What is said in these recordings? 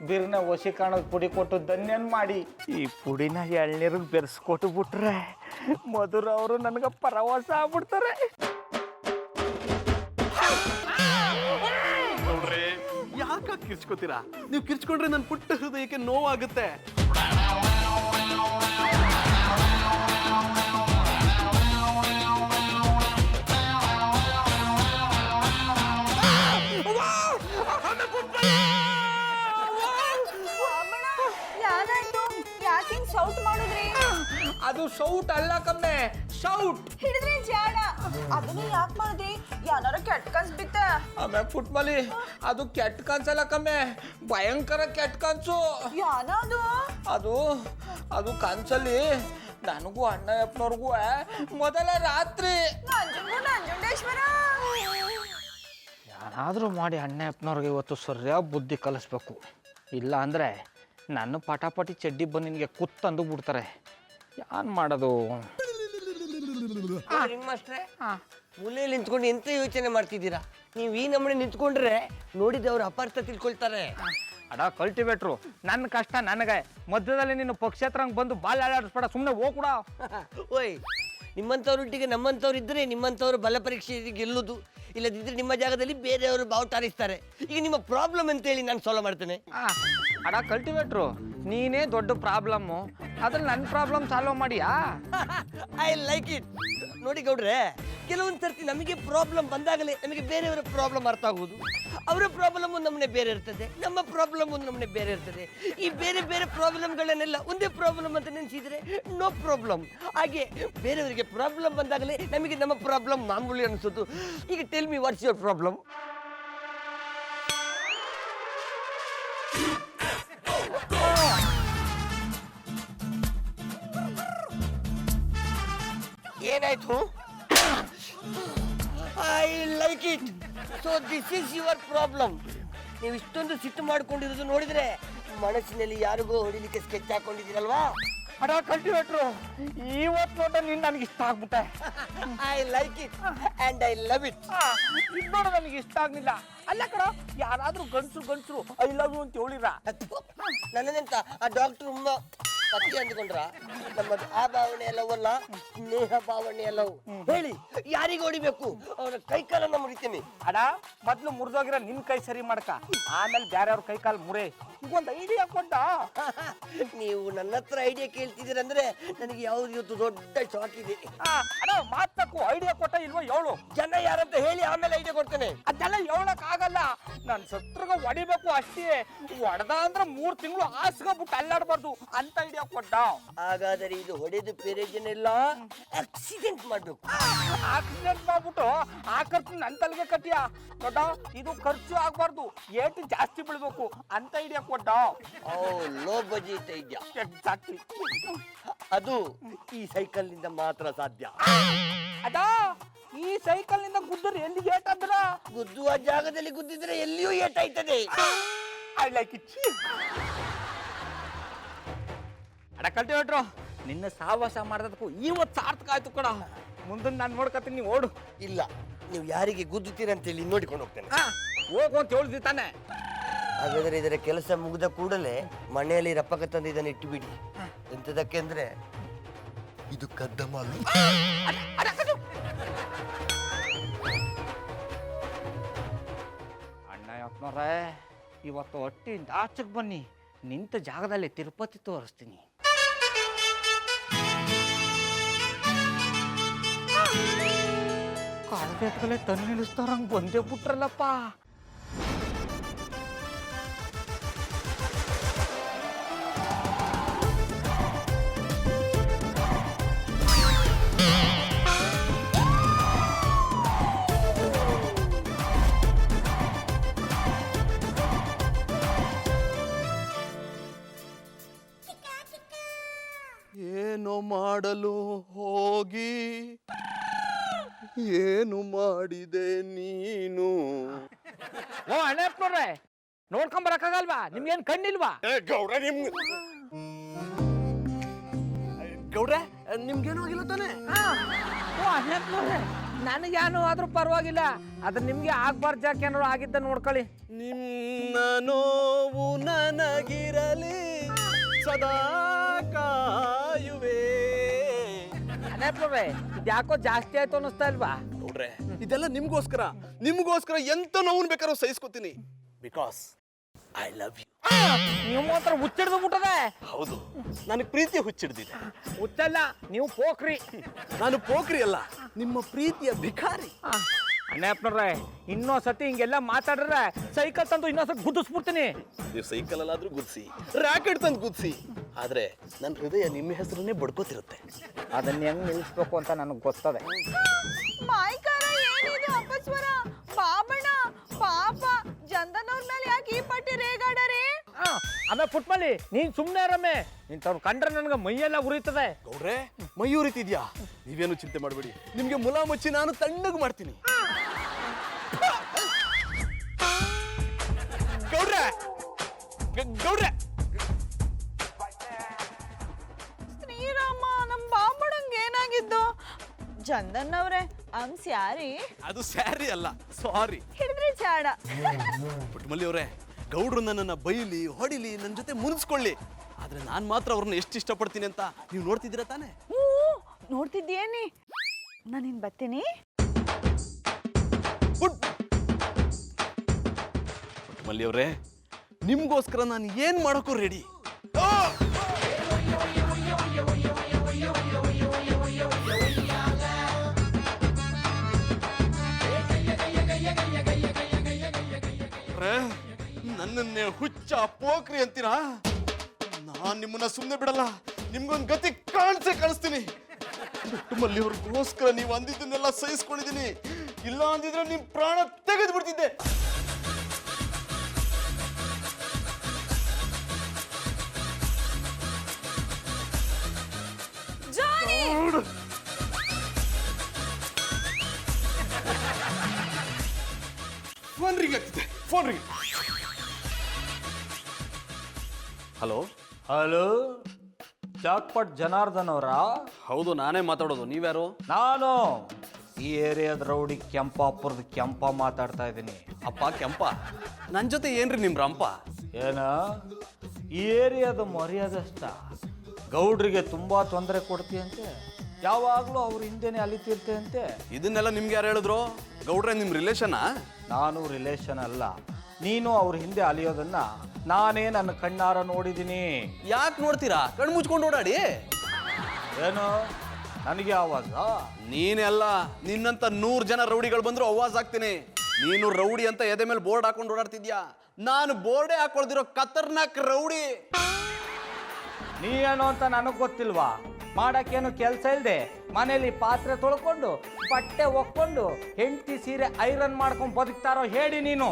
ಬಿರ್ನ ಒಸಿ ಕಾಣೋದು ಪುಡಿ ಕೊಟ್ಟು ಧನ್ಯನ್ ಮಾಡಿ ಈ ಪುಡಿನ ಎಳ್ನೀರಿಗೆ ಬೆರೆಸ್ಕೊಟ್ಟು ಬಿಟ್ರೆ ಮಧುರ ಅವರು ನನಗೆ ಪರವಾಸ ಆಗ್ಬಿಡ್ತಾರೆ. ನೋಡ್ರಿ ಯಾಕ ಕಿರ್ಚ್ಕೋತೀರಾ? ನೀವು ಕಿರ್ಚ್ಕೊಂಡ್ರೆ ನನ್ನ ಪುಟ್ಟ ಹೃದಯಕ್ಕೆ ನೋವಾಗುತ್ತೆ. ಸೌಟ್ ಮಾಡಿದ್ರಿ? ಅದು ಸೌಟ್ ಅಲ್ಲ ಕಮ್ಮೆ, ಶೌಟ್ ಹಿಡಿದ್ರೆ ಜಾಡ. ಅದನ್ನ ಯಾಕೆ ಮಾಡಿದ್ರಿ? ಯಾರು ಕೆಟ್ಟ ಕನ್ಸ್ ಬಿತ್ತ? ಆಮೇಲೆ ಫುಟ್ಬಾಲಿ ಅದು ಕೆಟ್ಟ ಕನ್ಸಲ್ಲ ಕಮ್ಮೆ, ಭಯಂಕರ ಕೆಟ್ಟ ಕನ್ಸು. ಯಾನದು? ಅದು ಅದು ಕನ್ಸಲ್ಲಿ ನನಗೂ ಅಣ್ಣಯ್ಯಪ್ಪನವ್ರಿಗೂ ಮೊದಲ ರಾತ್ರಿ ನಂಜುಂಡೇಶ್ವರ ಏನಾದರೂ ಮಾಡಿ ಅಣ್ಣಯ್ಯಪ್ಪನವ್ರಿಗೆ ಇವತ್ತು ಸರಿಯಾಗಿ ಬುದ್ಧಿ ಕಲಿಸ್ಬೇಕು. ಇಲ್ಲ ಅಂದರೆ ನನ್ನ ಪಟಾಪಟಿ ಚಡ್ಡಿ ಬಂದು ನಿನಗೆ ಕುತ್ತಂದು ಬಿಡ್ತಾರೆ. ಏನು ಮಾಡೋದು? ನಿಮ್ಮಷ್ಟೇ ಮೂಲೆಯಲ್ಲಿ ನಿಂತ್ಕೊಂಡು ಎಂತ ಯೋಚನೆ ಮಾಡ್ತಿದ್ದೀರಾ? ನೀವು ಈ ನಮ್ಮನೆ ನಿಂತ್ಕೊಂಡ್ರೆ ನೋಡಿದವ್ರು ಅಪಾರ್ಥ ತಿಳ್ಕೊಳ್ತಾರೆ. ಅಡ ಕಲ್ಟಿವೇಟ್ರು, ನನ್ನ ಕಷ್ಟ ನನಗೆ ಮಧ್ಯದಲ್ಲಿ ನೀನು ಪಕ್ಷೇತ್ರಂಗೆ ಬಂದು ಬಾಲ್ ಆಡಾಡಿಸ್ಬೇಡ, ಸುಮ್ಮನೆ ಹೋಗ್ಬಿಡ. ಓಯ್, ನಿಮ್ಮಂಥವ್ರೊಟ್ಟಿಗೆ ನಮ್ಮಂಥವ್ರು ಇದ್ದರೆ ನಿಮ್ಮಂಥವ್ರು ಬಲ ಪರೀಕ್ಷೆ ಗೆಲ್ಲುವುದು, ಇಲ್ಲದಿದ್ದರೆ ನಿಮ್ಮ ಜಾಗದಲ್ಲಿ ಬೇರೆಯವರು ಬಾವುಟಾರಿಸ್ತಾರೆ. ಈಗ ನಿಮ್ಮ ಪ್ರಾಬ್ಲಮ್ ಅಂತೇಳಿ ನಾನು ಸಾಲ್ವ್ ಮಾಡ್ತೇನೆ. ಅಡ ಕಲ್ಟಿವೇಟ್ರು, ನೀನೇ ದೊಡ್ಡ ಪ್ರಾಬ್ಲಮ್ಮು, ಅದ್ರಲ್ಲಿ ನನ್ನ ಪ್ರಾಬ್ಲಮ್ ಸಾಲ್ವ್ ಮಾಡಿಯಾ? I like it. ನೋಡಿ ಗೌಡ್ರೆ, ಕೆಲವೊಂದು ಸರ್ತಿ ನಮಗೆ ಪ್ರಾಬ್ಲಮ್ ಬಂದಾಗಲೇ ನಮಗೆ ಬೇರೆಯವರ ಪ್ರಾಬ್ಲಮ್ ಅರ್ಥ ಆಗುವುದು. ಅವರ ಪ್ರಾಬ್ಲಮ್ ಒಂದು ನಮ್ಮನೆ ಬೇರೆ ಇರ್ತದೆ, ನಮ್ಮ ಪ್ರಾಬ್ಲಮ್ ಒಂದು ನಮ್ಮನೆ ಬೇರೆ ಇರ್ತದೆ. ಈ ಬೇರೆ ಬೇರೆ ಪ್ರಾಬ್ಲಮ್ಗಳನ್ನೆಲ್ಲ ಒಂದೇ ಪ್ರಾಬ್ಲಮ್ ಅಂತ ನೆನೆಸಿದರೆ ನೋ ಪ್ರಾಬ್ಲಮ್. ಹಾಗೆ ಬೇರೆಯವರಿಗೆ ಪ್ರಾಬ್ಲಮ್ ಬಂದಾಗಲೇ ನಮಗೆ ನಮ್ಮ ಪ್ರಾಬ್ಲಮ್ ಮಾಮೂಲಿ ಅನಿಸೋದು. ಈಗ tell me what's your problem? ಏನಾಯ್ತು? I like it. So this is your problem. ನೀವು ಇಷ್ಟೊಂದು ಸಿಟ್ಟು ಮಾಡ್ಕೊಂಡಿರೋದು ನೋಡಿದ್ರೆ ಮನಸ್ಸಿನಲ್ಲಿ ಯಾರಿಗೋ ಹೊಡಿಲಿಕ್ಕೆ ಸ್ಕೆಚ್ ಹಾಕೊಂಡಿದ್ದೀರಲ್ವಾ? ಅಡ ಕಲ್ಟಿವೇಟ್ರು, ಇವತ್ತು ನೋಟ ನೀನು ನನಗೆ ಇಷ್ಟ ಆಗ್ಬಿಟ್ಟೆ. I like it and I love it. ಇದು ನೋಡ ನನಗೆ ಇಷ್ಟ ಆಗ್ಲಿಲ್ಲ. ಅಲ್ಲ ಕಣ, ಯಾರಾದ್ರೂ ಗಂಡಸರು ಐ ಲವ್ ಯು ಅಂತ ಹೇಳಿರ? ನನ್ನದೆಂತ ಆ ಡಾಕ್ಟರ್ ಕತ್ತಿ ಅಂದ್ಕೊಂಡ್ರ? ನಮ್ಮದು ಆ ಭಾವನೆ ಎಲ್ಲವಲ್ಲ, ಸ್ನೇಹ ಭಾವನೆ ಎಲ್ಲವು. ಹೇಳಿ, ಯಾರಿಗೆ ಹೊಡಿಬೇಕು? ಅವರ ಕೈಕಾಲನ್ನ ಮುರಿತೀನಿ. ಅಡ ಮೊದ್ಲು ಮುರಿದೋಗಿರೋ ನಿನ್ ಕೈ ಸರಿ ಮಾಡ್ಕ, ಆಮೇಲೆ ಬೇರೆಯವ್ರ ಕೈ ಕಾಲು ಮುರೆ. ಈಗೊಂದು ಐಡಿಯಾ ಕೊಟ್ಟ. ನೀವು ನನ್ನ ಹತ್ರ ಐಡಿಯಾ ಕೇಳ್ತಿದ್ದೀರಂದ್ರೆ ನನಗೆ ಯಾವ್ದು ಇವತ್ತು ದೊಡ್ಡ ಶಾಕ್ ಇದೆ. ಅಡ ಮಾತಕ್ಕೂ ಐಡಿಯಾ ಕೊಟ್ಟ ಇಲ್ವೋ ಹೇಳು. ಜನ ಯಾರಂತ ಹೇಳಿ ಆಮೇಲೆ ಐಡಿಯಾ ಕೊಡ್ತೇನೆ. ಅದೆಲ್ಲ ಹೇಳಕ್ ಆಗಲ್ಲ, ನನ್ ಸತ್ರಗ ಹೊಡಿಬೇಕು ಅಷ್ಟೇ. ಹೊಡೆದ ಅಂದ್ರೆ 3 ತಿಂಗಳು ಹಾಸ್ಕೊಬಿಟ್ಟು ಅಲ್ಲಾಡ್ಬಾರ್ದು ಅಂತ ಐಡಿಯಾ ಕೊಟ್ಟ. ಹಾಗಾದರೆ ಇದು ಹೊಡೆದು ಪೇರೇಜನ್ ಎಲ್ಲ ಆಕ್ಸಿಡೆಂಟ್ ಮಾಡ್ಬೇಕು. ಆಕ್ಸಿಡೆಂಟ್ ಮಾಡ್ಬಿಟ್ಟು ಆ ಖರ್ಚು ನನ್ ತಲೆಗೆ ಕಟ್ಟಿಯ ದೊಡ್ಡ. ಇದು ಖರ್ಚು ಆಗ್ಬಾರ್ದು, ಏಟು ಜಾಸ್ತಿ ಬೀಳ್ಬೇಕು ಅಂತ ಐಡಿಯಾ ಕೊಟ್ಟ. Low budget idea. ಎಕ್ಸಾಕ್ಟ್ಲಿ. ಅದು ಈ ಸೈಕಲ್ ನಿಂದ ಮಾತ್ರ ಸಾಧ್ಯ. ಅದ ಈ ಸೈಕಲ್ ನಿಂದ ಗುದ್ದರೆ ಎಲ್ಲಿಗೆ ಏಟಂದ್ರ? ಗುದ್ದುವ ಜಾಗದಲ್ಲಿ ಗುದ್ದಿದ್ರೆ ಎಲ್ಲಿಯೂ ಏಟಾಯ್ತದೆ. I like it. ಅಡ ಕಲ್ಟಿವೇಟ್ರು, ನಿನ್ನ ಸಾವಾಸ ಮಾಡಿದಕ್ಕೂ ಇವತ್ತು ಸಾರ್ಥಕ ಆಯ್ತು ಕಣ. ಮುಂದನ್ನು ನಾನು ನೋಡ್ಕತ್ತೀನಿ, ನೀವು ಓಡು. ಇಲ್ಲ, ನೀವು ಯಾರಿಗೆ ಗುದ್ದುತ್ತೀರಂತೇಳಿ ನೋಡಿಕೊಂಡು ಹೋಗ್ತೇನೆ. ಹೋಗು ಅಂತ ಹೇಳಿದ್ವಿ ತಾನೆ. ಹಾಗಾದ್ರೆ ಇದರ ಕೆಲಸ ಮುಗಿದ ಕೂಡಲೇ ಮನೆಯಲ್ಲಿ ರಪ್ಪಕ ತಂದು ಇದನ್ನು ಇಟ್ಟುಬಿಡಿ. ಎಂತದಕ್ಕೆ ಅಂದ್ರೆ ಇದು ಕದ್ದ ಮಾಲು. ಅಣ್ಣಯ್ಯಪ್ಪನವ್ರೇ, ಇವತ್ತು ಹೊಟ್ಟಿಂದ ಆಚೆಗೆ ಬನ್ನಿ, ನಿಂತ ಜಾಗದಲ್ಲಿ ತಿರುಪತಿ ತೋರಿಸ್ತೀನಿ. ಕಾಲ್ಬೇಟ್ಗಳೇ ತನ್ನ ನಿಲ್ಲಿಸ್ತಾರಂಗೆ ಬಂದೇ ಬಿಟ್ರಲ್ಲಪ್ಪ. ಏನು ಮಾಡಲು ಹೋಗಿ ಏನು ಮಾಡಿದೆ ನೀನು? ಓ ಅಣ್ಣಪ್ಪನವ್ರೆ, ನೋಡ್ಕೊಂಬರಕ್ಕಾಗಲ್ವಾ? ನಿಮ್ಗೇನು ಕಣ್ಣಿಲ್ವಾ? ಗೌಡ್ರೆ ಗೌಡ್ರೆ ನಿಮ್ಗೇನು ಆಗಿಲ್ಲ ತಾನೆ? ಓ ಅಣ್ಣಪ್ಪನವ್ರೆ, ನನಗೇನು ಆದ್ರೂ ಪರವಾಗಿಲ್ಲ, ಅದು ನಿಮ್ಗೆ ಆಗ್ಬಾರ್ದು ಜಾಕೆ ಏನಾದ್ರು ಆಗಿದ್ದ ನೋಡ್ಕೊಳ್ಳಿ. ನಿನ್ನ ನೋವು ನನಗಿರಲಿ ಸದಾ ಕಾಯುವೆ. ಇದ್ಯಾಕೋ ಜಾಸ್ತಿ ಆಯ್ತು ಅನ್ನಿಸ್ತಾ ಇಲ್ವಾ? ನೋಡ್ರೆ, ಇದೆಲ್ಲ ನಿಮ್ಗೋಸ್ಕರ ಎಂತ ನೋವು ಬೇಕಾದ್ರೂ ಸಹಿಸ್ಕೊತೀನಿ. Because I love you. ನೀವು ಮಾತ್ರ ಹುಚ್ಚಿಡ್ದು ಬಿಟ್ಟದೆ. ಹೌದು, ನನಗೆ ಪ್ರೀತಿಯ ಹುಚ್ಚಿಡ್ದಿದೆ. ಹುಚ್ಚಲ್ಲ, ನೀವು ಪೋಖ್ರಿ. ನಾನು ಪೋಖ್ರಿ ಅಲ್ಲ, ನಿಮ್ಮ ಪ್ರೀತಿಯ ಭಿಕಾರಿ. ಅಣ್ಣಪ್ಪನವ್ರೆ, ಇನ್ನೊಂದ್ಸತಿ ಹಿಂಗೆಲ್ಲ ಮಾತಾಡ್ರೆ ಸೈಕಲ್ ತಂದು ಇನ್ನೊಂದ್ಸತಿ ಗುದ್ದಿಸ್ಬಿಡ್ತೀನಿ. ನೀವು ಸೈಕಲ್ ಅಲ್ಲಾದ್ರೂ ಗುದ್ಸಿ, ರಾಕೆಟ್ ತಂದು ಗುದ್ಸಿ, ಆದ್ರೆ ನನ್ನ ಹೃದಯ ನಿಮ್ಮ ಹೆಸರನ್ನೇ ಬಡ್ಕೋತಿರುತ್ತೆ. ಅದನ್ನ ಹೆಂಗ್ ನಿಲ್ಲಿಸ್ಬೇಕು ಅಂತ ನನಗೆ ಗೊತ್ತದೆ. ಮಾಯ್ಕಾರ ಏನಿದು ಅಪಸ್ವರ? ಬಾಬಣ್ಣ ಪಾಪ ಚಂದನ್ ಅವ್ರ ಮೇಲೆ ಯಾಕೆ ಈ ಪಟ್ಟಿ ರೇಗಾಡರಿ? ಆಮೇಲೆ ಪುಟ್ಮಲ್ಲಿ ನೀನ್ ಸುಮ್ಮನೆ ರಮ್ಮೆ, ಇಂಥವ್ರು ಕಂಡ್ರೆ ನನಗೆ ಮೈಯೆಲ್ಲ ಉರಿತದೆ. ಗೌಡ್ರೆ, ಮಯೂರಿತಿದ್ಯಾ? ನೀವೇನು ಚಿಂತೆ ಮಾಡಬೇಡಿ, ನಿಮ್ಗೆ ಮುಲಾ ಮುಚ್ಚಿ ನಾನು ತಣ್ಣಗೆ ಮಾಡ್ತೀನಿ. ಗೌಡ್ರೆ, ಗೌಡ್ರೆ, ಶ್ರೀರಾಮ, ನಮ್ ಬಾಬಣ್ಣಂಗೆ ಏನಾಗಿದ್ದು? ಚಂದನ್ ಅವ್ರೆ, ಸ್ಯಾರಿ ಅದು ಸ್ಯಾರಿ ಅಲ್ಲ, ಸಾರಿ. ಹಿಡಿದ್ರೆ ಚಾಡ. ಪುಟ್ಮಲ್ಲಿ ಅವರೇ, ಗೌಡ್ರು ನನ್ನನ್ನ ಬೈಲಿ ಹೊಡಿಲಿ, ನನ್ನ ಜೊತೆ ಮುನಿಸ್ಕೊಳ್ಳಿ, ಆದ್ರೆ ನಾನ್ ಮಾತ್ರ ಅವ್ರನ್ನ ಎಷ್ಟು ಇಷ್ಟಪಡ್ತೀನಿ ಅಂತ ನೀವು ನೋಡ್ತಿದ್ದೀರಾ ತಾನೆ? ನೋಡ್ತಿದ್ದೀಯೇನಿ? ನಾನಿನ್ ಬರ್ತೀನಿ. ಪುಟ್ಮಲ್ಲಿ ಅವರೇ, ನಿಮ್ಗೋಸ್ಕರ ನಾನು ಏನ್ ಮಾಡೋಕ್ಕೂ ರೆಡಿ. ನನ್ನನ್ನೇ ಹುಚ್ಚ ಪೋಖ್ರಿ ಅಂತೀರಾ? ನಾನ್ ನಿಮ್ಮನ್ನ ಸುಮ್ಮನೆ ಬಿಡಲ್ಲ, ನಿಮ್ಗೊಂದು ಗತಿ ಕಾಣಿಸ್ತೀನಿ. ಪುಟ್ಟಮಲ್ಲಿ ಅವ್ರಿಗೋಸ್ಕರ ನೀವು ಅಂದಿದ್ದನ್ನೆಲ್ಲ ಸಹಿಸ್ಕೊಂಡಿದ್ದೀನಿ, ಇಲ್ಲ ಅಂದಿದ್ರೆ ನಿಮ್ ಪ್ರಾಣ ತೆಗೆದು ಬಿಡ್ತಿದ್ದೆ. ಫೋನ್ ರಿಂಗ್ ಆಗ್ತಿದೆ, phone ring. Hello hello, jackpot Janardhan ಅವರ? ಹೌದು, ನಾನೇ ಮಾತಾಡೋದು. ನೀವ್ಯಾರು? ನಾನು ಈ ಏರಿಯಾದ ರೌಡಿ ಕೆಂಪಾಪುರದ ಕೆಂಪ ಮಾತಾಡ್ತಾ ಇದ್ದೀನಿ. ಅಪ್ಪ ಕೆಂಪ, ನನ್ನ ಜೊತೆ ಏನ್ರಿ ನಿಮ್ ರಂಪ? ಏನ ಈ ಏರಿಯಾದ ಮರ್ಯಾದಷ್ಟ ಗೌಡ್ರಿಗೆ ತುಂಬಾ ತೊಂದರೆ ಕೊಡ್ತೀಯಂತೆ, ಯಾವಾಗ್ಲೂ ಅವ್ರ ಹಿಂದೆನೆ ಅಲಿತಿರ್ತೆಯಂತೆ. ಇದನ್ನೆಲ್ಲ ನಿಮ್ಗೆ ಯಾರು ಹೇಳಿದ್ರು? ಗೌಡ್ರೆ, ನಿಮ್ ರಿಲೇಷನಾ? ನಾನು ರಿಲೇಷನ್ ಅಲ್ಲ, ನೀನು ಅವ್ರ ಹಿಂದೆ ಅಲಿಯೋದನ್ನ ನಾನೇ ನನ್ನ ಕಣ್ಣಾರ ನೋಡಿದ್ದೀನಿ. ಯಾಕೆ ನೋಡ್ತೀರಾ? ಕಣ್ಣು ಮುಚ್ಕೊಂಡು ಓಡಾಡಿ. ಏನು ನನಗೆ ಆವಾಜ? ನೀನೆಲ್ಲ, ನಿನ್ನಂತ 100 ಜನ ರೌಡಿಗಳು ಬಂದ್ರು ಆವಾಜ್ ಆಗ್ತೀನಿ. ನೀನು ರೌಡಿ ಅಂತ ಎದೆ ಮೇಲೆ ಬೋರ್ಡ್ ಹಾಕೊಂಡು ಓಡಾಡ್ತಿದ್ಯಾ, ನಾನು ಬೋರ್ಡೇ ಹಾಕೊಳ್ದಿರೋ ಖತರ್ನಾಕ್ ರೌಡಿ. ನೀ ಏನು ಅಂತ ನನಗೆ ಗೊತ್ತಿಲ್ವಾ? ಮಾಡಕ್ಕೇನು ಕೆಲಸ ಇಲ್ಲದೆ ಮನೇಲಿ ಪಾತ್ರೆ ತೊಳ್ಕೊಂಡು ಬಟ್ಟೆ ಒಕ್ಕೊಂಡು ಹೆಂಡತಿ ಸೀರೆ ಐರನ್ ಮಾಡ್ಕೊಂಡು ಬದುಕ್ತಾರೋ ಹೇಳಿ ನೀನು.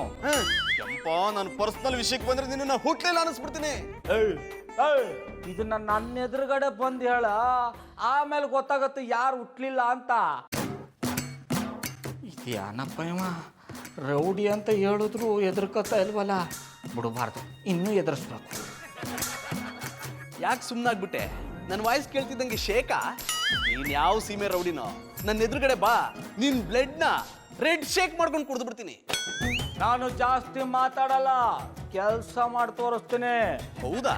ಕೆಂಪ, ನಾನು ಪರ್ಸನಲ್ ವಿಷಯಕ್ಕೆ ಬಂದ್ರೆ ನಿನ್ನ ಹುಟ್ಲಿಲ್ಲ ಅನಿಸ್ಬಿಡ್ತೀನಿ. ಇದನ್ನ ನನ್ನ ಎದುರುಗಡೆ ಬಂದು ಹೇಳ, ಆಮೇಲೆ ಗೊತ್ತಾಗತ್ತೆ ಯಾರು ಹುಟ್ಲಿಲ್ಲ ಅಂತ. ಇದ್ಯಾನಪ್ಪ ಇವ ರೌಡಿ ಅಂತ ಹೇಳಿದ್ರು ಎದುರ್ಕೊತಾ ಇಲ್ವಲ್ಲ, ಬಿಡಬಾರ್ದು, ಇನ್ನೂ ಎದುರಿಸ್ಬೇಕು. ಯಾಕೆ ಸುಮ್ಮನಾಗ್ಬಿಟ್ಟೆ? ನನ್ನ ವಾಯ್ಸ್ ಕೇಳ್ತಿದ್ದಂಗೆ ಶೇಕಾ? ನೀನ್ ಯಾವ ಸೀಮೆ ರೌಡಿನೋ? ನನ್ನ ಎದುರುಗಡೆ ಬಾ, ನಿನ್ ಬ್ಲಡ್ನ ರೆಡ್ ಶೇಕ್ ಮಾಡ್ಕೊಂಡು ಕುಡಿದು ಬಿಡ್ತೀನಿ. ನಾನು ಜಾಸ್ತಿ ಮಾತಾಡಲ್ಲ, ಕೆಲಸ ಮಾಡಿ ತೋರಿಸ್ತೀನಿ. ಹೌದಾ?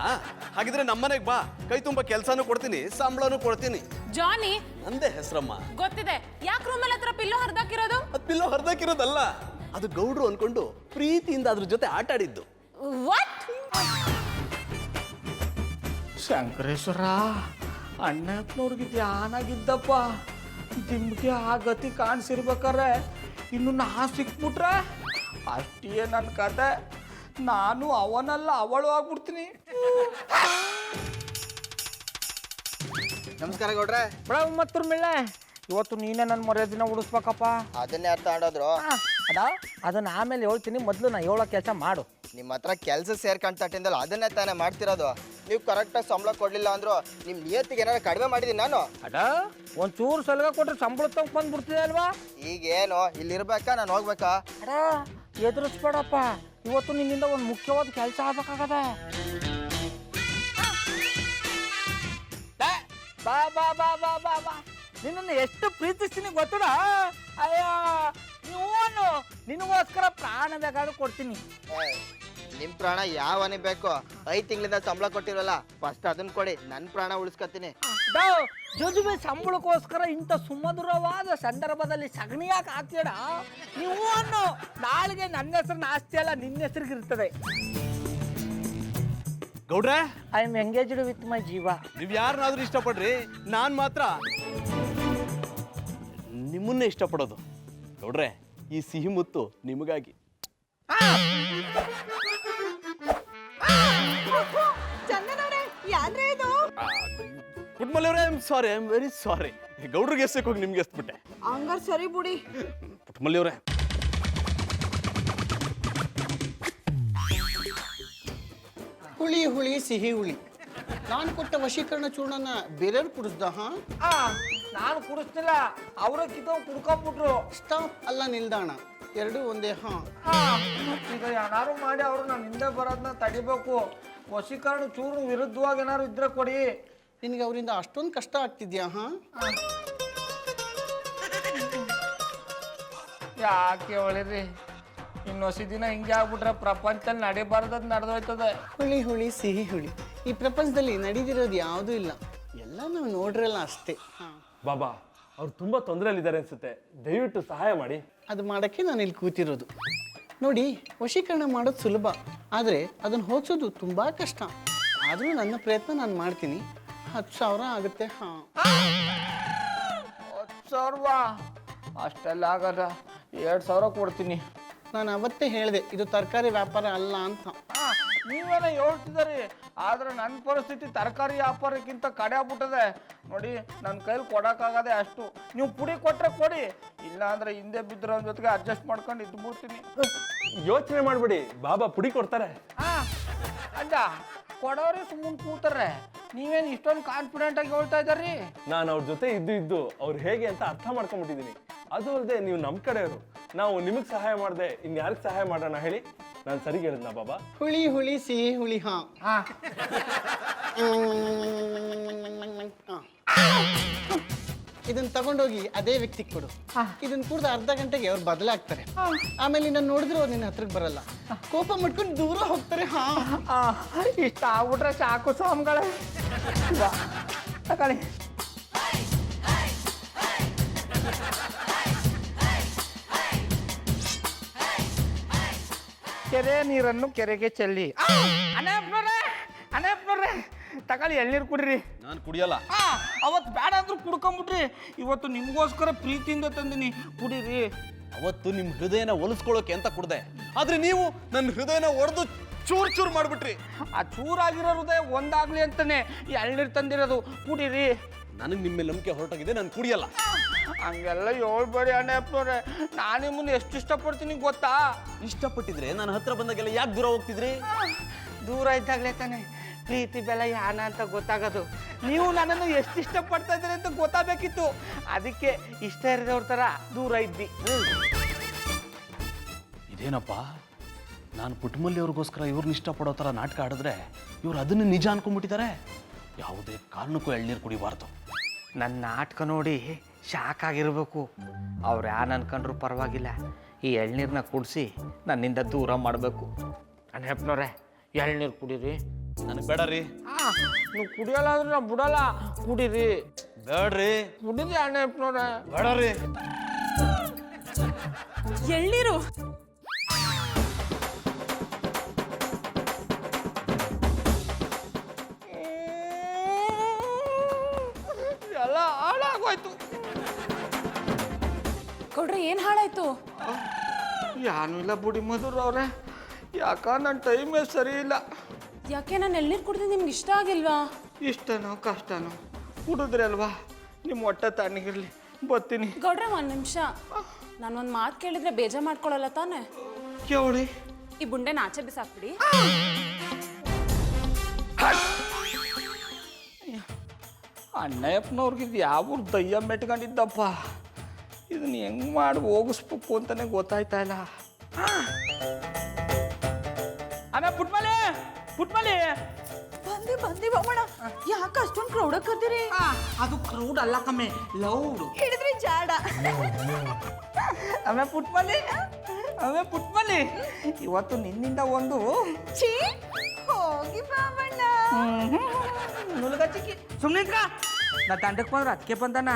ಹಾಗಿದ್ರೆ ನಮ್ಮನೆಗೆ ಬಾ, ಕೈ ತುಂಬಾ ಕೆಲಸನೂ ಕೊಡ್ತೀನಿ, ಸಂಬಳನೂ ಕೊಡ್ತೀನಿ. ಜಾನಿ, ನಂದೇ ಹೆಸರಮ್ಮ. ಗೊತ್ತಿದೆ. ಯಾಕೆ ರೂಮಲ್ಲಿ ಹತ್ರ ಪಿಲ್ಲೋ ಹರಿದಾಕಿರೋದು? ಅದು ಪಿಲ್ಲೋ ಹರಿದಾಕಿರೋದಲ್ಲ, ಅದು ಗೌಡ್ರು ಅನ್ಕೊಂಡು ಪ್ರೀತಿಯಿಂದ ಅದ್ರ ಜೊತೆ ಆಟ ಆಡಿದ್ದು. ವಾಟ್? ಶಂಕರೇಶ್ವರ, ಅಣ್ಣಪ್ಪನವ್ರಿಗೆ ಧ್ಯಾನಾಗಿದ್ದಪ್ಪ. ನಿಮ್ಗೆ ಆ ಗತಿ ಕಾಣಿಸಿರ್ಬೇಕಾರೆ ಇನ್ನು ನಾ ಸಿಕ್ಬಿಟ್ರೆ ಅಷ್ಟೇ ನನ್ನ ಕತೆ. ನಾನು ಅವನಲ್ಲ ಅವಳು ಆಗ್ಬಿಡ್ತೀನಿ. ನಮಸ್ಕಾರ ಗೌಡ್ರೆ. ಮತ್ರ ಮಿಳ್ಳೆ, ಇವತ್ತು ನೀನೇ ನನ್ನ ಮರ್ಯಾದಿನ ಉಳಿಸ್ಬೇಕಪ್ಪ. ಅದನ್ನೇ ಅರ್ಥ ಆಡೋದ್ರು. ಅದನ್ನ ಆಮೇಲೆ ಹೇಳ್ತೀನಿ, ಮೊದಲು ನಾ ಹೇಳೋ ಕೆಲಸ ಮಾಡು. ನಿಮ್ಮ ಹತ್ರ ಕೆಲಸ ಸೇರ್ಕೊಂಡ್ ತಟ್ಟಿಂದಲ್ಲ ಅದನ್ನೇ ತಾನೇ ಮಾಡ್ತಿರೋದು. ನೀವು ಕರೆಕ್ಟಾಗಿ ಸಂಬಳ ಕೊಡ್ಲಿಲ್ಲ ಅಂದ್ರು ನಿಮ್ಮ ನಿಯತ್ತಿಗೆ ಏನಾರು ಕಡಿಮೆ ಮಾಡಿದೀನಿ ನಾನು. ಒಂಚೂರು ಸಲಗ ಕೊಟ್ರೆ ಸಂಬಳ ತಗೊಂಡು ಬಂದ್ಬಿಡ್ತಿದೆ ಅಲ್ವಾ? ಈಗೇನು ಇಲ್ಲಿರ್ಬೇಕಾ ನಾನು ಹೋಗ್ಬೇಕಾ? ಎದುರಿಸ್ಬೇಡಪ್ಪ, ಇವತ್ತು ನಿನ್ನಿಂದ ಒಂದು ಮುಖ್ಯವಾದ ಕೆಲಸ ಆಗ್ಬೇಕಾಗದೆ. ಬಾ ಬಾ ಬಾ ಬಾ ಬಾ ಬಾ, ನಿನ್ನನ್ನು ಎಷ್ಟು ಪ್ರೀತಿಸ್ತೀನಿ ಗೊತ್ತಡ. ಅಯ್ಯ ನೀವು ನಿನಗೋಸ್ಕರ ಪ್ರಾಣ ಬೇಕಾದ್ರೂ ಕೊಡ್ತೀನಿ. ನಿಮ್ಮ ಪ್ರಾಣ ಯಾವನೇ ಬೇಕು? 5 ತಿಂಗಳಿಂದ ಸಂಬಳ ಕೊಟ್ಟಿರಲ್ಲ, ಫಸ್ಟ್ ಅದನ್ನ ಕೊಡಿ, ನನ್ನ ಪ್ರಾಣ ಉಳಿಸ್ಕೊತೀನಿ. ಜೊತೆ ಸಂಬಳಕ್ಕೋಸ್ಕರ ಇಂಥ ಸುಮಧುರವಾದ ಸಂದರ್ಭದಲ್ಲಿ ಸಗಣಿ ಯಾಕೆ ಹಾಕ್ತೀಡ? ನೀವು ನಾಳೆಗೆ ನನ್ನ ಹೆಸರಿನ ಆಸ್ತಿ ಅಲ್ಲ ನಿನ್ನ ಹೆಸರಿಗಿರ್ತದೆ. ಗೌಡ್ರೆ, I am engaged with my ಜೀವ. ನೀವು ಯಾರನ್ನಾದ್ರೂ ಇಷ್ಟಪಡ್ರಿ, ನಾನು ಮಾತ್ರ ನಿಮ್ಮನ್ನೇ ಇಷ್ಟಪಡೋದು. ಗೌಡ್ರೆ, ಈ ಸಿಹಿ ಮುತ್ತು ನಿಮಗಾಗಿ. ಚಂದನವ್ರೆ ಯಾರ್ರೇ ಇದು? ಪುಟ್ಮಲ್ಲಿ ಅವರೇ, ಐ ಆಮ್ ವೆರಿ ಸಾರಿ. ಗೌಡ್ರಿಗೆ ಎಷ್ಟಕ್ಕೆ ಹೋಗಿ ನಿಮ್ಗೆ ಎಸ್ಬಿಟ್ಟೆ. ಹಂಗಾರ್ ಸರಿ ಬಿಡಿ. ಪುಟ್ಮಲ್ಲಿ ಅವರೇ, ಹುಳಿ ಹುಳಿ ಸಿಹಿ ಹುಳಿ. ನಾನು ಕೊಟ್ಟ ವಶೀಕರಣ ಚೂರ್ಣನ ಬೇರೆಯವ್ರು ಕುಡಿಸ್ದ? ನಾನು ಕುಡಿಸ್ತಿಲ್ಲ, ಅವರ ಕಿತ್ತವ್ ಕುಡ್ಕೊಂಡ್ಬಿಟ್ರು. ಸ್ಟಾಪ್ ಅಲ್ಲ ನಿಲ್ದಾಣ, ಎರಡೂ ಒಂದೇ. ಈಗ ಏನಾರು ಮಾಡಿ ಅವರು ನನ್ನ ಹಿಂದೆ ಬರೋದನ್ನ ತಡಿಬೇಕು. ವಶೀಕರಣ ಚೂರು ವಿರುದ್ಧವಾಗಿ ಏನಾರು ಇದ್ರೆ ಕೊಡಿ. ನಿನಗೆ ಅವರಿಂದ ಅಷ್ಟೊಂದು ಕಷ್ಟ ಆಗ್ತಿದ್ಯಾ? ಯಾಕೆ ಒಳ್ಳೆರಿ, ಇನ್ನೊಸಿ ದಿನ ಹಿಂಗೆ ಆಗ್ಬಿಟ್ರೆ ಪ್ರಪಂಚದಲ್ಲಿ ನಡಿಬಾರ್ದದ್ ನಡೆದೋಯ್ತದೆ. ಹುಳಿ ಹುಳಿ ಸಿಹಿ ಹುಳಿ. ಈ ಪ್ರಪಂಚದಲ್ಲಿ ನಡೀದಿರೋದು ಯಾವುದೂ ಇಲ್ಲ, ಎಲ್ಲ ನಾವು ನೋಡ್ರಲ್ಲ ಅಷ್ಟೇ. ಬಾಬಾ, ಅವ್ರು ತುಂಬಾ ತೊಂದರೆಯಲ್ಲಿದ್ದಾರೆ ಅನ್ಸುತ್ತೆ, ದಯವಿಟ್ಟು ಸಹಾಯ ಮಾಡಿ. ಅದು ಮಾಡೋಕ್ಕೆ ನಾನು ಇಲ್ಲಿ ಕೂತಿರೋದು. ನೋಡಿ, ವಶೀಕರಣ ಮಾಡೋದು ಸುಲಭ, ಆದರೆ ಅದನ್ನು ಹೋಗ್ಸೋದು ತುಂಬ ಕಷ್ಟ. ಆದರೂ ನನ್ನ ಪ್ರಯತ್ನ ನಾನು ಮಾಡ್ತೀನಿ. 10,000 ಆಗುತ್ತೆ. 10,000 ಅಷ್ಟೆಲ್ಲ ಆಗದ, 2,000 ಕೊಡ್ತೀನಿ. ನಾನು ಅವತ್ತೇ ಹೇಳಿದೆ ಇದು ತರಕಾರಿ ವ್ಯಾಪಾರ ಅಲ್ಲ ಅಂತ. ನೀವೇನ ಹೇಳ್ತಿದ್ದೀರಿ, ಆದ್ರೆ ನನ್ನ ಪರಿಸ್ಥಿತಿ ತರಕಾರಿ ವ್ಯಾಪಾರಕ್ಕಿಂತ ಕಡೆ ಆಗ್ಬಿಟ್ಟದೆ. ನೋಡಿ, ನನ್ನ ಕೈಲಿ ಕೊಡೋಕ್ಕಾಗದೆ ಅಷ್ಟು. ನೀವು ಪುಡಿ ಕೊಟ್ಟರೆ ಕೊಡಿ, ಇಲ್ಲ ಅಂದ್ರೆ ಹಿಂದೆ ಬಿದ್ದಿರೋ ಜೊತೆಗೆ ಅಡ್ಜಸ್ಟ್ ಮಾಡ್ಕೊಂಡು ಇದ್ಬಿಡ್ತೀನಿ. ಯೋಚನೆ ಮಾಡಬೇಡಿ, ಬಾಬಾ ಪುಡಿ ಕೊಡ್ತಾರೆ. ಅಡ್ಡ ಕೊಡೋರೆ ಸುಮ್ಮನೆ ಕೂತಾರೆ, ನೀವೇನು ಇಷ್ಟೊಂದು ಕಾನ್ಫಿಡೆಂಟ್ ಆಗಿ ಹೇಳ್ತಾ ಇದ್ದಾರಿ? ನಾನು ಅವ್ರ ಜೊತೆ ಇದ್ದು ಅವ್ರು ಹೇಗೆ ಅಂತ ಅರ್ಥ ಮಾಡ್ಕೊಂಡ್ಬಿಟ್ಟಿದ್ದೀನಿ. ಅದು ಅಲ್ಲದೆ ನೀವು ನಮ್ಮ ಕಡೆಯವರು, ನಾವು ನಿಮಗೆ ಸಹಾಯ ಮಾಡದೆ ಇನ್ಯಾರಿಗೆ ಸಹಾಯ ಮಾಡೋಣ ಹೇಳಿ? ನಾನು ಸರಿ ಹೇಳಿದ್ನಾ ಬಾಬಾ? ಹುಳಿ ಹುಳಿ ಸಿಹಿ ಹುಳಿ. ಇದನ್ನ ತಗೊಂಡೋಗಿ ಅದೇ ವ್ಯಕ್ತಿಗೆ ಕೊಡು. ಇದನ್ನ ಕುಡ್ದು ಅರ್ಧ ಗಂಟೆಗೆ ಅವ್ರು ಬದಲಾಗ್ತಾರೆ. ಆಮೇಲೆ ನಾನು ನೋಡಿದ್ರೆ ಅವ್ರು ನಿನ್ನ ಹತ್ರಕ್ಕೆ ಬರಲ್ಲ, ಕೋಪ ಮಾಡ್ಕೊಂಡು ದೂರ ಹೋಗ್ತಾರೆ. ಇಷ್ಟ ಆಗ್ಬಿಟ್ರೆ ಸಾಕು ಸ್ವಾಮಿಗಳೇ. ತಗೊಳ್ಳಿ. ಕೆರೆ ನೀರನ್ನು ಕೆರೆಗೆ ಚೆಲ್ಲಿ. ಅನೇಪ್ನವ್ರೆ ತಗೊಳ್ಳಿ, ಎಳ್ನೀರು ಕುಡಿರಿ. ನಾನು ಕುಡಿಯಲ್ಲ. ಅವತ್ತು ಬೇಡ ಅಂದ್ರೂ ಕುಡ್ಕೊಂಬಿಟ್ರಿ, ಇವತ್ತು ನಿಮ್ಗೋಸ್ಕರ ಪ್ರೀತಿಯಿಂದ ತಂದಿನಿ, ಕುಡೀರಿ. ಅವತ್ತು ನಿಮ್ಮ ಹೃದಯನ ಒಲಿಸ್ಕೊಳ್ಳೋಕೆ ಅಂತ ಕುಡ್ದೆ, ಆದ್ರೆ ನೀವು ನನ್ನ ಹೃದಯನ ಒಡೆದು ಚೂರ್ ಚೂರ್ ಮಾಡ್ಬಿಟ್ರಿ. ಆ ಚೂರಾಗಿರೋ ಹೃದಯ ಒಂದಾಗ್ಲಿ ಅಂತಾನೆ ಎಳ್ನೀರು ತಂದಿರೋದು, ಕುಡೀರಿ. ನನಗೆ ನಿಮ್ಮ ಮೇಲೆ ನಂಬಿಕೆ ಹೊರಟೋಗಿದೆ, ನಾನು ಕುಡಿಯಲ್ಲ. ಹಂಗೆಲ್ಲ ಹೇಳ್ಬೇಡಿ ಅಣ್ಣಪ್ಪನವ್ರೆ, ನಾನು ನಿಮ್ಮನ್ನು ಎಷ್ಟು ಇಷ್ಟಪಡ್ತೀನಿ ಗೊತ್ತಾ? ಇಷ್ಟಪಟ್ಟಿದ್ರೆ ನಾನು ಹತ್ರ ಬಂದಾಗೆಲ್ಲ ಯಾಕೆ ದೂರ ಹೋಗ್ತಿದ್ರಿ? ದೂರ ಇದ್ದಾಗಲೇ ತಾನೆ ಪ್ರೀತಿ ಬೆಲೆ ಯಾನ ಅಂತ ಗೊತ್ತಾಗೋದು. ನೀವು ನನ್ನನ್ನು ಎಷ್ಟು ಇಷ್ಟಪಡ್ತಾ ಇದ್ದೀರಿ ಅಂತ ಗೊತ್ತಾಗಬೇಕಿತ್ತು, ಅದಕ್ಕೆ ಇಷ್ಟ ಇರದವ್ರ ಥರ ದೂರ ಇದ್ದಿ. ಇದೇನಪ್ಪ, ನಾನು ಪುಟ್ಟಮಲ್ಲಿ ಅವ್ರಿಗೋಸ್ಕರ ಇವ್ರನ್ನ ಇಷ್ಟಪಡೋ ಥರ ನಾಟಕ ಆಡಿದ್ರೆ ಇವ್ರು ಅದನ್ನು ನಿಜ ಅನ್ಕೊಂಡ್ಬಿಟ್ಟಿದ್ದಾರೆ. ಯಾವುದೇ ಕಾರಣಕ್ಕೂ ಎಳ್ನೀರು ಕುಡಿಬಾರ್ದು. ನನ್ನ ನಾಟಕ ನೋಡಿ ಶಾಕ್ ಆಗಿರ್ಬೇಕು. ಅವ್ರು ಯಾರು ಅನ್ಕೊಂಡ್ರು ಪರವಾಗಿಲ್ಲ, ಈ ಎಳ್ನೀರನ್ನ ಕುಡಿಸಿ ನನ್ನಿಂದ ದೂರ ಮಾಡಬೇಕು. ಅಣ್ಣಪ್ಪನವ್ರೆ, ಎಳ್ನೀರು ಕುಡೀರಿ. ನನಗೆ ಬೇಡ ರೀ. ನೀವು ಕುಡಿಯಲ್ಲ ಅಂದ್ರೆ ನಾವು ಬಿಡಲ್ಲ, ಕುಡೀರಿ. ಬೇಡ್ರಿ. ಕುಡೀರಿ ಅಣ್ಣಪ್ಪನವ್ರೆ. ಬೇಡ ರೀ. ಎಳ್ನೀರು ಎಲ್ಲ ಹಾಳಾಗೋಯ್ತು. ಕೊಡ್ರಿ, ಏನ್ ಹಾಳಾಯ್ತು? ಏನೂ ಇಲ್ಲ ಬುಡಿ ಮಧುರ್ ಅವ್ರೆ, ಯಾಕ ನನ್ನ ಟೈಮೇ ಸರಿ ಇಲ್ಲ. ಯಾಕೆ ನಾನು ಎಳ್ನೀರು ಕುಡ್ದು ನಿಮ್ಗೆ ಇಷ್ಟ ಆಗಿಲ್ವಾ? ಇಷ್ಟನೋ ಕಷ್ಟನೋ ಕುಡಿದ್ರೆ ಅಲ್ವಾ ನಿಮ್ಮ ಹೊಟ್ಟೆ ತಣ್ಣಗಿರ್ಲಿ. ಬರ್ತೀನಿ. ಗೌಡ್ರೆ, ಒಂದು ನಿಮಿಷ. ನಾನು ಒಂದು ಮಾತು ಕೇಳಿದ್ರೆ ಬೇಜಾರು ಮಾಡ್ಕೊಳ್ಳಲ್ಲ ತಾನೆ? ಕೇಳಿ. ಈ ಬುಂಡೆ ನಾಚೆ ಬಿಸಾಕ್ಬಿಡಿ. ಅಣ್ಣಯ್ಯಪ್ಪನವ್ರಿಗೆ ಇದು ಯಾವ ದಯ್ಯ ಮೆಟ್ಕೊಂಡಿದ್ದಪ್ಪ, ಇದನ್ನ ಹೆಂಗ್ ಮಾಡಿ ಹೋಗಿಸ್ಬೇಕು ಅಂತಾನೆ ಗೊತ್ತಾಯ್ತಾ ಇಲ್ಲ. ಅಣ್ಣ ಪುಟ್ಮಲಿ, ಪುಟ್ಮಲಿ, ಬಂದಿ ಬಾಬಣ್ಣ ಯಾಕೆ ಅಷ್ಟೊಂದು ಕ್ರೌಡ್ ಕರ್ದಿರಿ ಅದು ಕ್ರೌಡ್ ಅಲ್ಲ ಕಮ್ಮೆ ಲೌಡ್. ಹಿಡಿದ್ರಿ ಜಾಡ ಆಮೇಲೆ ಪುಟ್ಮಲ್ಲಿ ಇವತ್ತು ನಿನ್ನಿಂದ ಒಂದು ಛೀ ಹೋಗಿ ಬಾಬಣ್ಣ ನುಲಗಚ್ಚಿಕ್ಕಿ ಸುಮ್ಮನಿದ್ರ ನಾ ತಂಡಕ್ಕೆ ಬಂದ್ರೆ ಅದಕ್ಕೆ ಬಂದಾನ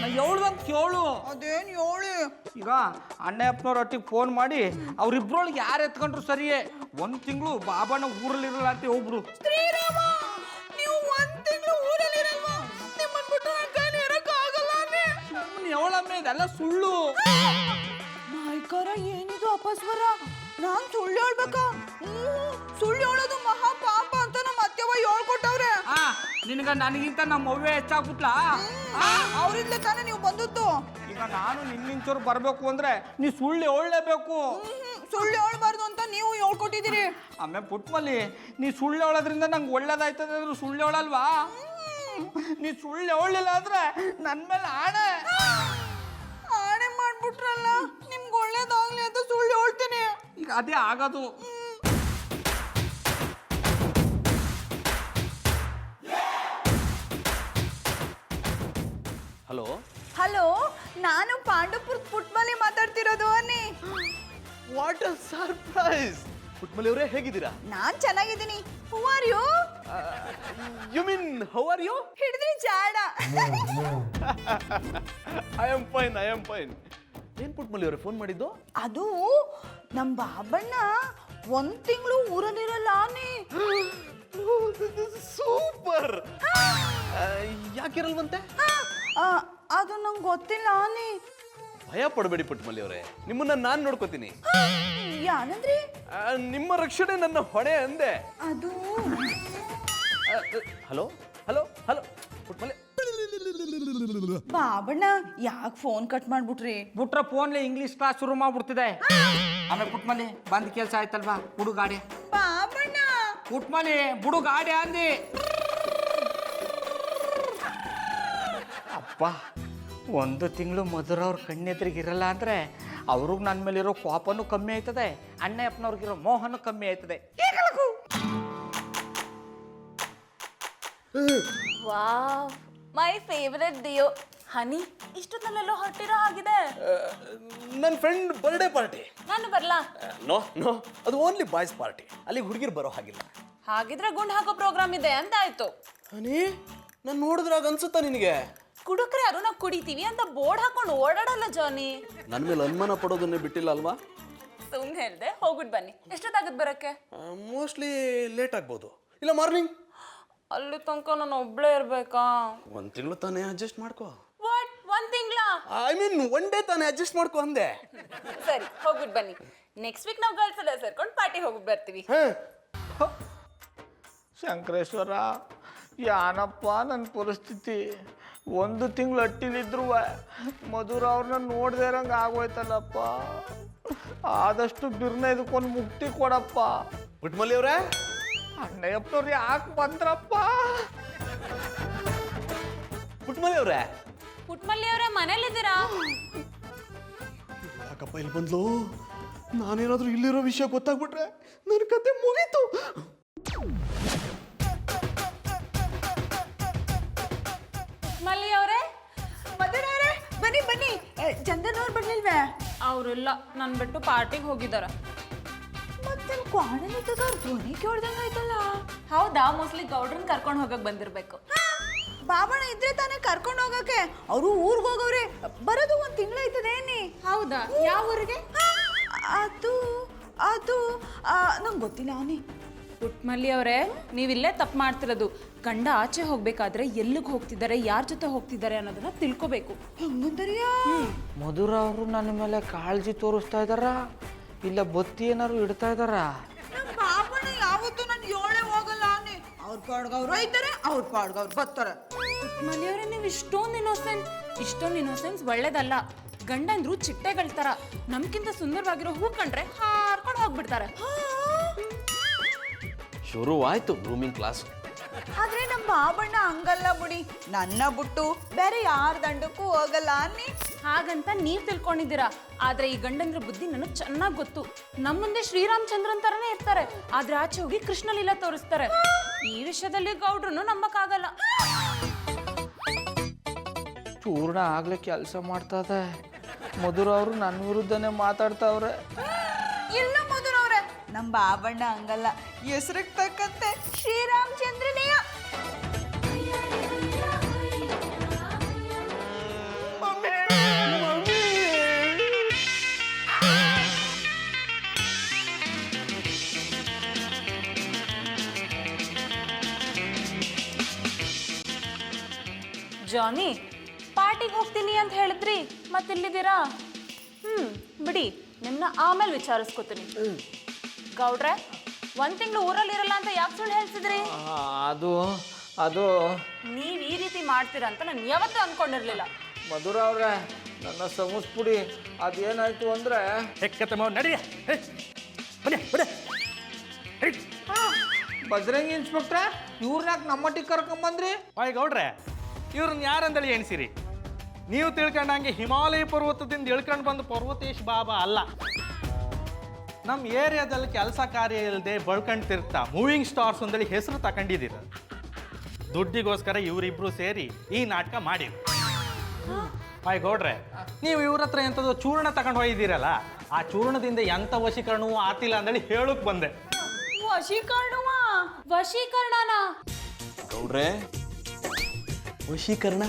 ನಾ ಹೇಳ್ದಂಗೆ ಕೇಳು. ಅದೇನ್ ಹೇಳಿ ಈಗ ಅಣ್ಣಪ್ಪನವ್ರ ಒಟ್ಟಿಗೆ ಫೋನ್ ಮಾಡಿ ಅವ್ರಿಬ್ರೊಳಗೆ ಯಾರು ಎತ್ಕೊಂಡ್ರು ಸರಿಯೇ 1 ತಿಂಗಳು ಬಾಬಣ್ಣ ಊರಲ್ಲಿರಲ್ಲ ಅಂತ ಹೋಗ್ಬಿಡು. ಶ್ರೀರಾಮ ನೀವು 1 ತಿಂಗಳು ಊರಲ್ಲಿರಲ್ವಾ ನಿಮ್ಮನ್ನ ಬಿಟ್ಟು ನನ್ನ ಕೈಲಿ ಇರಕ್ಕಾಗಲ್ಲ ಅವಳಮ್ಮೆ ಇದೆಲ್ಲ ಸುಳ್ಳು. ಮಾಯ್ಕಾರ ಏನಿದು ಅಪಸ್ವರ ನಾನ್ ಸುಳ್ಳು ಹೇಳ್ಬೇಕಾ ಸುಳ್ಳು ಹೇಳೋದು ಮಹಾ ಪಾಪ ಅಂತ ನಮ್ಮ ಅತ್ತೆವ ಹೇಳ್ಕೊಟ್ಟವ್ರೆ ನಿನಗ ನನಗಿಂತ ನಮ್ಮ ಅವ್ವೆ ಹೆಚ್ಚಾಗ್ಬಿಟ್ಲಾ? ಅವ್ರಿಂದಲೇ ತಾನೇ ನೀವು ಬಂದದ್ದು ಈಗ ನಾನು ನಿನ್ನಿಂಚೂರು ಬರ್ಬೇಕು ಅಂದ್ರೆ ನೀ ಸುಳ್ಳು ಹೇಳಲೇಬೇಕು. ಸುಳ್ಳು ಹೇಳ್ಬಾರ್ದು ಅಂತ ನೀವು ಹೇಳ್ಕೊಟ್ಟಿದ್ದೀರಿ. ಆಮೇಲೆ ಪುಟ್ಮಲ್ಲಿ ನೀ ಸುಳ್ಳು ಹೇಳೋದ್ರಿಂದ ನಂಗೆ ಒಳ್ಳೇದಾಯ್ತದೆ ಅಂದ್ರೆ ಸುಳ್ಳು ಹೇಳಲ್ವಾ? ನೀ ಸುಳ್ಳು ಹೇಳಲಿಲ್ಲ ಅಂದ್ರೆ ನನ್ನ ಮೇಲೆ ಆಣೆ ಮಾಡ್ಬಿಟ್ರಲ್ಲ ನಿಮ್ಗೆ ಒಳ್ಳೇದಾಗ್ಲಿ ಅಂತ ಸುಳ್ಳು ಹೇಳ್ತೀನಿ. ಈಗ ಅದೇ ಆಗೋದು. ಹಲೋ ಹಲೋ ನಾನು ಪಾಂಡುಪುರ ಪುಟ್ಮಲಿ ಮಾತಾಡ್ತಿರೋದು ಅನ್ನಿ. What a surprise. ಪುಟ್ಮಲಿ ಅವರೇ ಹೇಗಿದ್ದೀರಾ? ನಾನ್ ಚೆನ್ನಾಗಿದ್ದೀನಿ. Who are you? You mean how are you? ಹಿಡಿದ್ರಿ ಜಾಡ. I am fine. ಏನ್ ಪುಟ್ಮಲಿ ಅವರೇ ಫೋನ್ ಮಾಡಿದ್ದು? ಅದು ನಮ್ ಬಾಬಣ್ಣ 1 ತಿಂಗಳು ಊರಲ್ಲಿರಲ್ಲ ಅನ್ನಿ. ಸೂಪರ್. ಯಾಕಿರಲ್ವಂತೆ? ಅದು ನಂಗೆ ಗೊತ್ತಿಲ್ಲ ಅನ್ನಿ. ಭಯ ಪಡಬೇಡಿ ಪುಟ್ಮಲಿ ಅವರೇ, ನಿಮ್ಮನ್ನ ನಾನು ನೋಡ್ಕೋತೀನಿ. ಯಾನಂದ್ರಿ? ನಿಮ್ಮ ರಕ್ಷಣೆ ನನ್ನ ಹೊಣೆ ಅಂದೆ. ಅದು hello hello hello Puttamalli. Babanna ಯಾಕೆ ಫೋನ್ ಕಟ್ ಮಾಡ್ಬಿಟ್ರಿ? ಬಿಟ್ರೆ ಫೋನ್ಲೆ ಇಂಗ್ಲೀಷ್ ಕ್ಲಾಸ್ ಶುರು ಮಾಡ್ಬಿಡ್ತಿದೆ. ಆಮೇಲೆ ಪುಟ್ಮಲ್ಲಿ ಬಂದ್ ಕೆಲಸ ಆಯ್ತಲ್ವಾ? ಬುಡು ಗಾಡಿ. ಬಾಬಣ್ಣ ಪುಟ್ಮಲ್ಲಿ ಬುಡು ಗಾಡಿ ಅಂದಿ. ಅಪ್ಪ 1 ತಿಂಗಳು ಮಧುರ ಅವ್ರ ಕಣ್ಣೆದ್ರಿಗಿರಲ್ಲ ಅಂದ್ರೆ ಅವ್ರಿಗೆ ನನ್ನ ಮೇಲಿರೋ ಕೋಪನೂ ಕಮ್ಮಿ ಆಯ್ತದೆ, ಅಣ್ಣಪ್ಪನವ್ರಿಗಿರೋ ಮೋಹನೂ ಕಮ್ಮಿ ಆಯ್ತದೆ. Wow, my favourite Dio. Honey, ಇಷ್ಟೊತ್ತಲ್ಲೆಲ್ಲೋ ಹೊರಟಿರೋ ಆಗಿದೆ. ನನ್ನ ಫ್ರೆಂಡ್ ಬರ್ಡೇ ಪಾರ್ಟಿ. ನಾನು ಬರ್ಲಾ? ನೋ ಅದು ಓನ್ಲಿ ಬಾಯ್ಸ್ ಪಾರ್ಟಿ, ಅಲ್ಲಿಗೆ ಹುಡುಗಿರು ಬರೋ ಹಾಗಿಲ್ಲ. ಹಾಗಿದ್ರೆ ಗುಂಡ್ ಹಾಕೋ ಪ್ರೋಗ್ರಾಮ್ ಇದೆ ಅಂತ ಆಯ್ತು. ಹನಿ, ನಾನು ನೋಡಿದ್ರಾಗ ಅನ್ಸುತ್ತಾ ನಿನಗೆ? ಕುಡುಕ್ರೆ ಯಾರು ನಾವು ಕುಡಿತೀವಿ ಅಂತ ಬೋರ್ಡ್ ಹಾಕೊಂಡು ಓಡಾಡಲ್ಲ ಜಾನಿ. ನನ್ನ ಮೇಲೆ ಅನುಮಾನ ಪಡೋದನ್ನೇ ಬಿಟ್ಟಿಲ್ಲ ಅಲ್ವಾ? ಸುಮ್ನೆ ಹೇಳ್ದೆ, ಹೋಗ್ಬಿಟ್ಟು ಬನ್ನಿ. ಎಷ್ಟೊತ್ತಾಗತ್ ಬರಕ್ಕೆ? ಮೋಸ್ಟ್ಲಿ ಲೇಟ್ ಆಗ್ಬೋದು, ಇಲ್ಲ ಮಾರ್ನಿಂಗ್. ಅಲ್ಲಿ ತನಕ ನಾನು ಒಬ್ಳೇ ಇರ್ಬೇಕಾ? 1 ತಿಂಗಳು ತಾನೇ ಅಡ್ಜಸ್ಟ್ ಮಾಡ್ಕೋ. ವಾಟ್, 1 ತಿಂಗಳ? ಐ ಮೀನ್ 1 ಡೇ ತಾನೇ ಅಡ್ಜಸ್ಟ್ ಮಾಡ್ಕೋ ಅಂದೆ. ಸರಿ, ಹೋಗ್ಬಿಟ್ಟು ಬನ್ನಿ. ನೆಕ್ಸ್ಟ್ ವೀಕ್ ನಾವು ಗರ್ಲ್ಸ್ ಎಲ್ಲ ಸೇರ್ಕೊಂಡು ಪಾರ್ಟಿ ಹೋಗ್ಬಿಟ್ಟು ಬರ್ತೀವಿ. ಶಂಕರೇಶ್ವರ, ಯಾನಪ್ಪ ನನ್ನ ಪರಿಸ್ಥಿತಿ. 1 ತಿಂಗಳು ಅಟ್ಟಿಲಿದ್ರು ಮಧುರ ಅವ್ರನ್ನ ನೋಡ್ದೇ ಇರಂಗೆ ಆಗೋಯ್ತಲ್ಲಪ್ಪ. ಆದಷ್ಟು ಬಿರ್ನ ಇದಕ್ಕೊಂದು ಮುಕ್ತಿ ಕೊಡಪ್ಪ. ಪುಟ್ಮಲಿ ಅವರೇ, ಅಣ್ಣಯ್ಯಪ್ಪನವ್ರು ಯಾಕೆ ಬಂದ್ರಪ್ಪ? ಪುಟ್ಮಲಿ ಅವರೇ. ಪುಟ್ಮಲ್ಲಿ ಅವರೇ, ಮನೇಲಿದ್ದೀರಾ? ಯಾಕಪ್ಪ ಇಲ್ಲಿ ಬಂದ್ಲು? ನಾನೇನಾದ್ರೂ ಇಲ್ಲಿರೋ ವಿಷಯ ಗೊತ್ತಾಗ್ಬಿಟ್ರೆ ನನ್ನ ಕತೆ ಮುಗೀತು. ಮಲ್ಲಿ ಅವರೇ, ಮಧುರ ಅವರೇ, ಬನ್ನಿ ಬನ್ನಿ. ಚಂದನ್ ಅವ್ರು ಬರ್ಲಿಲ್ವೇ? ಅವರಿಲ್ಲ, ನನ್ ಬಿಟ್ಟು ಪಾರ್ಟಿಗೆ ಹೋಗಿದ್ದಾರೆ. ಮತ್ತೆ ಕ್ವಾಣಲಿದ್ದದ ಧ್ವನಿ ಕೇಳ್ದಂಗ ಆಯ್ತಲ್ಲ. ಹೌದಾ? ಮೋಸ್ಟ್ಲಿ ಗೌಡ್ರನ್ ಕರ್ಕೊಂಡು ಹೋಗಕ್ ಬಂದಿರ್ಬೇಕು. ಬಾಬಣ್ಣ ಇದ್ರೆ ತಾನೇ ಕರ್ಕೊಂಡು ಹೋಗಕ್ಕೆ. ಅವರು ಊರ್ಗ್ ಹೋಗವ್ರೆ, ಬರೋದು 1 ತಿಂಗಳಾಯ್ತದೆ ಏನಿ. ಹೌದಾ? ಯಾವ ಊರಿಗೆ? ಅದು ಅದು ನಂಗೆ ಗೊತ್ತಿಲ್ಲ ಅನ್ನಿ. ಪುಟ್ಮಲ್ಲಿ ಅವರೇ, ನೀವಿಲ್ಲೇ ತಪ್ಪು ಮಾಡ್ತಿರೋದು. ಗಂಡ ಆಚೆ ಹೋಗ್ಬೇಕಾದ್ರೆ ಎಲ್ಲಿಗೆ ಹೋಗ್ತಿದ್ದಾರೆ, ಯಾರ ಜೊತೆ ಹೋಗ್ತಿದ್ದಾರೆ ಅನ್ನೋದನ್ನ ತಿಳ್ಕೊಬೇಕು. ಹಂಗಂತರಿಯಾ? ಮಧುರ ಅವರು ನನ್ನ ಮೇಲೆ ಕಾಳಜಿ ತೋರಿಸ್ತಾ ಇದ್ದಾರ, ಇಲ್ಲ ಬತ್ತಿ ಏನಾರು ಇಡ್ತಾ ಇದ್ದಾರ? ನಮ್ಮ ಬಾಬಣ್ಣ ಯಾವತ್ತೂ ನಾನು ಹೇಳೇ ಹೋಗಲ್ಲ ಅನ್ನಿ. ಅವ್ರ ಪಾಡ್ಗ ಅವ್ರು ಹೋಯ್ತಾರೆ, ಅವ್ರ ಪಾಡ್ಗ ಅವ್ರು ಬರ್ತಾರೆ. ಪುಟ್ಮಲ್ಲಿ ಅವರೇ, ನೀವು ಇಷ್ಟೊಂದು ಇನ್ನೋಸೆನ್ಸ್ ಒಳ್ಳೇದಲ್ಲ. ಗಂಡಂದ್ರು ಚಿಟ್ಟೆಗಳ ಥರ. ನಮ್ಗಿಂತ ಸುಂದರವಾಗಿರೋ ಹೂ ಕಂಡ್ರೆ ಹಾರ್ಕೊಂಡು ಹೋಗ್ಬಿಡ್ತಾರೆ. ಶುರುವಾಯ್ತು ಗ್ರೂಮಿಂಗ್ ಕ್ಲಾಸ್. ಆದ್ರೆ ನಮ್ಮ ಬಾಬಣ್ಣ ಹಂಗಲ್ಲ ಬಿಡಿ. ನನ್ನ ಬಿಟ್ಟು ಬೇರೆ ಯಾರ ದಂಡಕ್ಕೂ ಹೋಗಲ್ಲ ಅನ್ನಿ. ಹಾಗಂತ ನೀವ್ ತಿಳ್ಕೊಂಡಿದ್ದೀರಾ, ಆದ್ರೆ ಈ ಗಂಡಂದ್ರ ಬುದ್ಧಿ ನನಗೆ ಚೆನ್ನಾಗಿ ಗೊತ್ತು. ನಮ್ಮ ಮುಂದೆ ಶ್ರೀರಾಮಚಂದ್ರನ್ ತರನೇ ಇರ್ತಾರೆ, ಆದ್ರೆ ಆಚೆ ಹೋಗಿ ಕೃಷ್ಣಲೀಲಾ ತೋರಿಸ್ತಾರೆ. ಈ ವಿಷಯದಲ್ಲಿ ಗೌಡ್ರು ನಂಬಕ್ಕಾಗಲ್ಲ. ಚೂರ್ಣ ಆಗ್ಲೇ ಕೆಲಸ ಮಾಡ್ತದೆ. ಮಧುರ ಅವರು ನನ್ನ ವಿರುದ್ಧನೇ ಮಾತಾಡ್ತಾವ್ರೆ. ಇಲ್ಲ ಮಧುರವ್ರೆ, ನಮ್ಮ ಬಾಬಣ್ಣ ಹಂಗಲ್ಲ, ಹೆಸರಿಗೆ ತಕ್ಕಂತೆ ಶ್ರೀರಾಮಚಂದ್ರನೇಯ. ಜಾನಿ, ಪಾರ್ಟಿಗೆ ಹೋಗ್ತೀನಿ ಅಂತ ಹೇಳಿದ್ರಿ, ಮತ್ತಿಲ್ಲಿದ್ದೀರಾ? ಬಿಡಿ, ನಿಮ್ಮನ್ನ ಆಮೇಲೆ ವಿಚಾರಿಸ್ಕೊತೀನಿ. ಗೌಡ್ರೆ, 1 ತಿಂಗಳು ಊರಲ್ಲಿ ಇರಲ್ಲ ಅಂತ ಯಾಕೆ ಸುಳ್ಳು ಹೇಳ್ತಿದ್ರಿ? ಅದು ನೀವ್ ಈ ರೀತಿ ಮಾಡ್ತೀರಾ ಅಂತ ನಾನು ಯಾವತ್ತೂ ಅನ್ಕೊಂಡಿರ್ಲಿಲ್ಲ. ಮಧುರ ಅವ್ರೆ, ನನ್ನ ಸಮಸ್ಪುಡಿ ಅದೇನಾಯ್ತು ಅಂದ್ರೆ ಬಜರಂಗಿ ಇನ್ಸ್ಪೆಕ್ಟ್ರೆ, ಇವ್ರನ್ನ ನಮ್ಮಟ್ಟಿಗೆ ಕರ್ಕೊಂಬಂದ್ರಿ? ಬಾಯ್ ಗೌಡ್ರೆ, ಇವ್ರನ್ನ ಯಾರಂದೇಳಿ ಎಣಿಸಿರಿ? ನೀವು ತಿಳ್ಕೊಂಡಂಗೆ ಹಿಮಾಲಯ ಪರ್ವತದಿಂದ ಇಳ್ಕೊಂಡು ಬಂದ ಪರ್ವತೇಶ್ ಬಾಬಾ ಅಲ್ಲ. ನಮ್ಮ ಏರಿಯಾದಲ್ಲಿ ಕೆಲಸ ಕಾರ್ಯ ಇಲ್ಲದೆ ಬಳ್ಕೊಂಡ್ತಿರ್ತಾ ಮೂವಿಂಗ್ ಸ್ಟಾರ್ಸ್ ಅಂದೇಳಿ ಹೆಸರು ತಗೊಂಡಿದ್ದೀರ. ದುಡ್ಡಿಗೋಸ್ಕರ ಇವರಿಬ್ರು ಸೇರಿ ಈ ನಾಟಕ ಮಾಡಿರಿ. ಬಾಯ್ ಗೌಡ್ರೆ, ನೀವು ಇವ್ರ ಹತ್ರ ಎಂಥದ್ದು ಚೂರ್ಣ ತಗೊಂಡು ಹೋಗಿದ್ದೀರಲ್ಲ, ಆ ಚೂರ್ಣದಿಂದ ಎಂಥ ವಶೀಕರಣವೂ ಆತಿಲ್ಲ ಅಂದೇಳಿ ಹೇಳಕ್ ಬಂದೆ. ವಶೀಕರಣನಾ? ಗೌಡ್ರೆ, ವಶೀಕರಣ